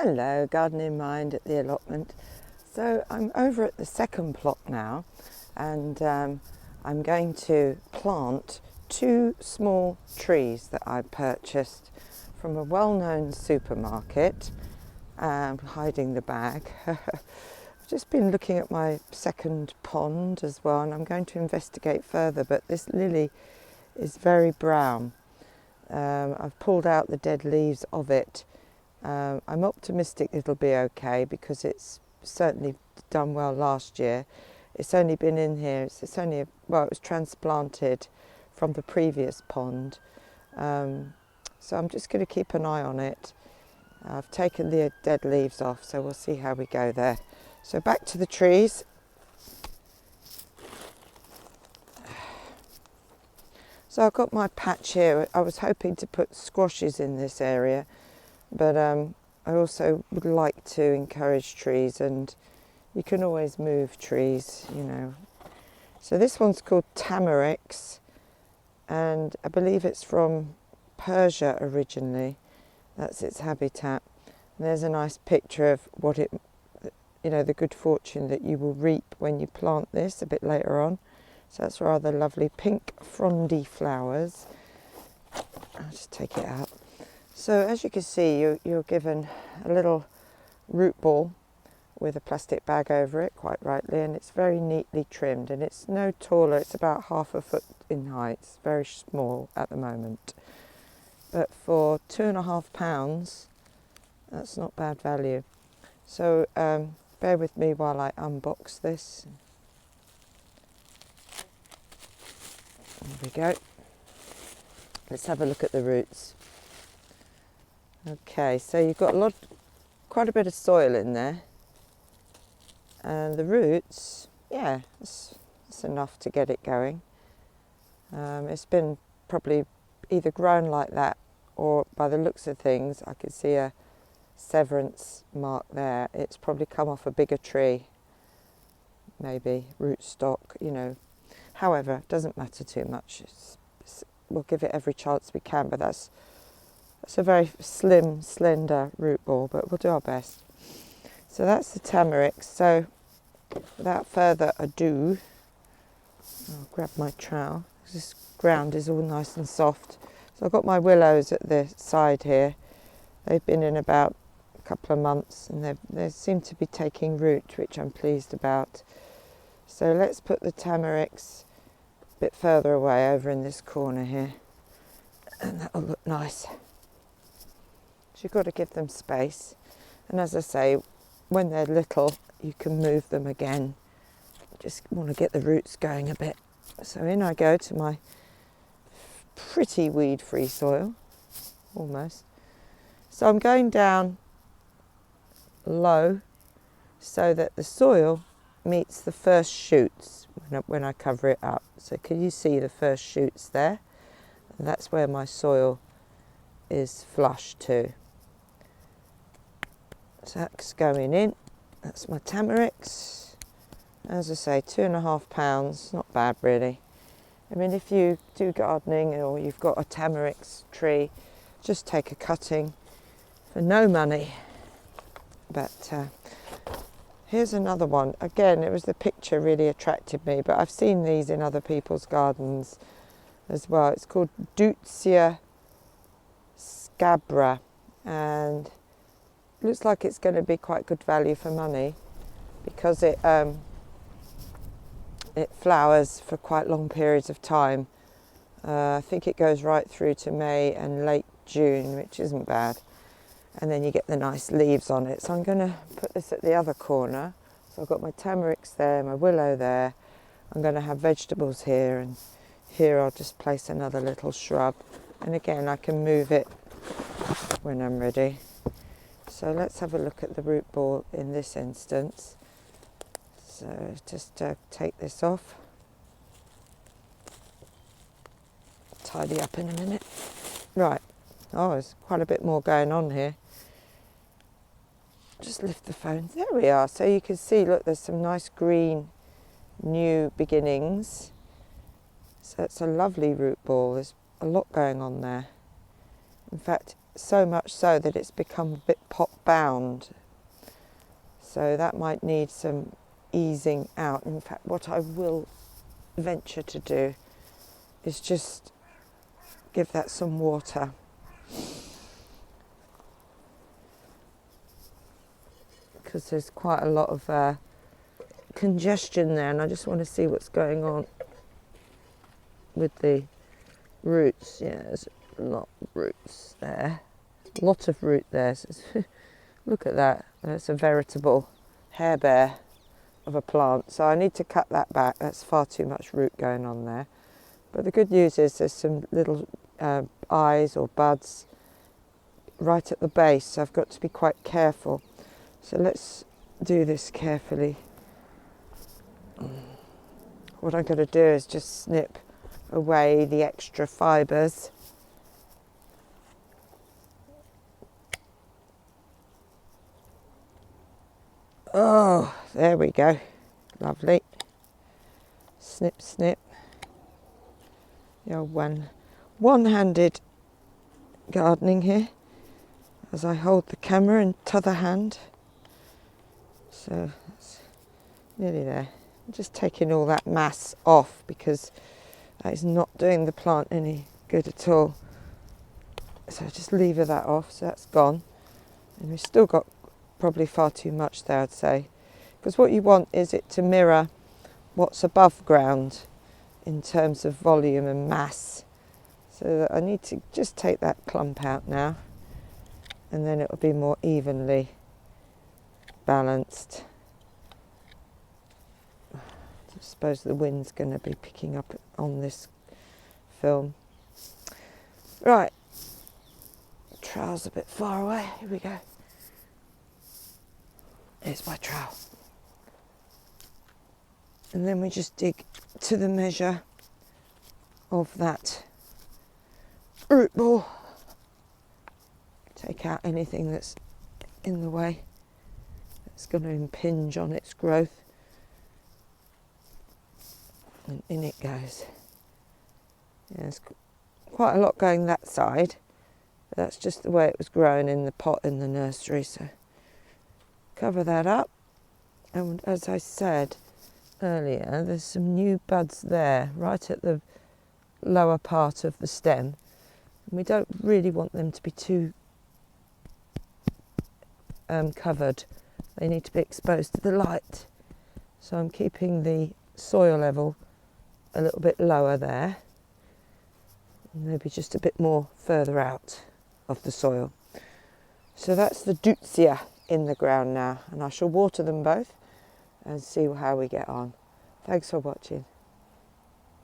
Hello, Gardening Mind at the allotment. So I'm over at the second plot now, and I'm going to plant two small trees that I purchased from a well-known supermarket. Hiding the bag. I've just been looking at my second pond as well, and I'm going to investigate further, but this lily is very brown. I've pulled out the dead leaves of it. I'm optimistic it'll be okay because it's certainly done well last year. It's only been in here, it was transplanted from the previous pond. So I'm just going to keep an eye on it. I've taken the dead leaves off, so we'll see how we go there. So back to the trees. So I've got my patch here. I was hoping to put squashes in this area, but I also would like to encourage trees, and you can always move trees, you know. So this one's called Tamarix, and I believe it's from Persia originally. That's its habitat. And there's a nice picture of what it, the good fortune that you will reap when you plant this a bit later on. So that's rather lovely, pink frondy flowers. I'll just take it out. So as you can see, you're given a little root ball with a plastic bag over it, quite rightly, and it's very neatly trimmed, and it's no taller, it's about 1/2 foot in height. It's very small at the moment. But for £2.50, that's not bad value. So bear with me while I unbox this. There we go. Let's have a look at the roots. Okay, so you've got quite a bit of soil in there, and the roots, yeah, it's enough to get it going. It's been probably either grown like that, or by the looks of things, I can see a severance mark there. It's probably come off a bigger tree, maybe rootstock, However, it doesn't matter too much. We'll give it every chance we can, but that's a very slim, slender root ball, but we'll do our best. So that's the Tamarix. So without further ado, I'll grab my trowel. This ground is all nice and soft. So I've got my willows at the side here. They've been in about a couple of months, and they seem to be taking root, which I'm pleased about. So let's put the Tamarix a bit further away over in this corner here, and that'll look nice. So you've got to give them space, and as I say, when they're little you can move them again. Just want to get the roots going a bit. So in I go to my pretty weed-free soil, almost. So I'm going down low so that the soil meets the first shoots when I cover it up. So can you see the first shoots there? And that's where my soil is flush to. So that's going in. That's my Tamarix. As I say, £2.50, not bad really. I mean, if you do gardening or you've got a Tamarix tree, just take a cutting for no money. But here's another one. Again, it was the picture really attracted me, but I've seen these in other people's gardens as well. It's called Deutzia scabra, and it looks like it's going to be quite good value for money because it flowers for quite long periods of time. I think it goes right through to May and late June, which isn't bad. And then you get the nice leaves on it. So I'm going to put this at the other corner. So I've got my Tamarix there, my willow there. I'm going to have vegetables here, and here I'll just place another little shrub. And again, I can move it when I'm ready. So let's have a look at the root ball in this instance. So just take this off. Tidy up in a minute. Right. Oh, there's quite a bit more going on here. Just lift the phone. There we are. So you can see, look, there's some nice green new beginnings. So it's a lovely root ball. There's a lot going on there. In fact, so much so that it's become a bit pot bound. So that might need some easing out. In fact, what I will venture to do is just give that some water. Because there's quite a lot of congestion there, and I just want to see what's going on with the roots. Yeah, there's a lot of roots there. A lot of root there. Look at that. That's a veritable hair bear of a plant. So I need to cut that back. That's far too much root going on there. But the good news is there's some little eyes or buds right at the base. So I've got to be quite careful. So let's do this carefully. What I'm going to do is just snip away the extra fibres. Oh, there we go. Lovely. Snip, snip. Yeah, one-handed gardening here as I hold the camera in t'other hand. So it's nearly there. I'm just taking all that mass off because that is not doing the plant any good at all. So just lever that off, so that's gone. And we've still got probably far too much there, I'd say. Because what you want is it to mirror what's above ground in terms of volume and mass. So that I need to just take that clump out now, and then it will be more evenly balanced. I suppose the wind's going to be picking up on this film. Right, trowel's a bit far away. Here we go. Here's my trowel. And then we just dig to the measure of that root ball. Take out anything that's in the way, that's going to impinge on its growth. And in it goes. Yeah, there's quite a lot going that side, but that's just the way it was growing in the pot in the nursery. So cover that up, and as I said earlier, there's some new buds there right at the lower part of the stem, and we don't really want them to be too covered. They need to be exposed to the light, so I'm keeping the soil level a little bit lower there, maybe just a bit more further out of the soil. So that's the Deutzia in the ground now, and I shall water them both and see how we get on. Thanks for watching.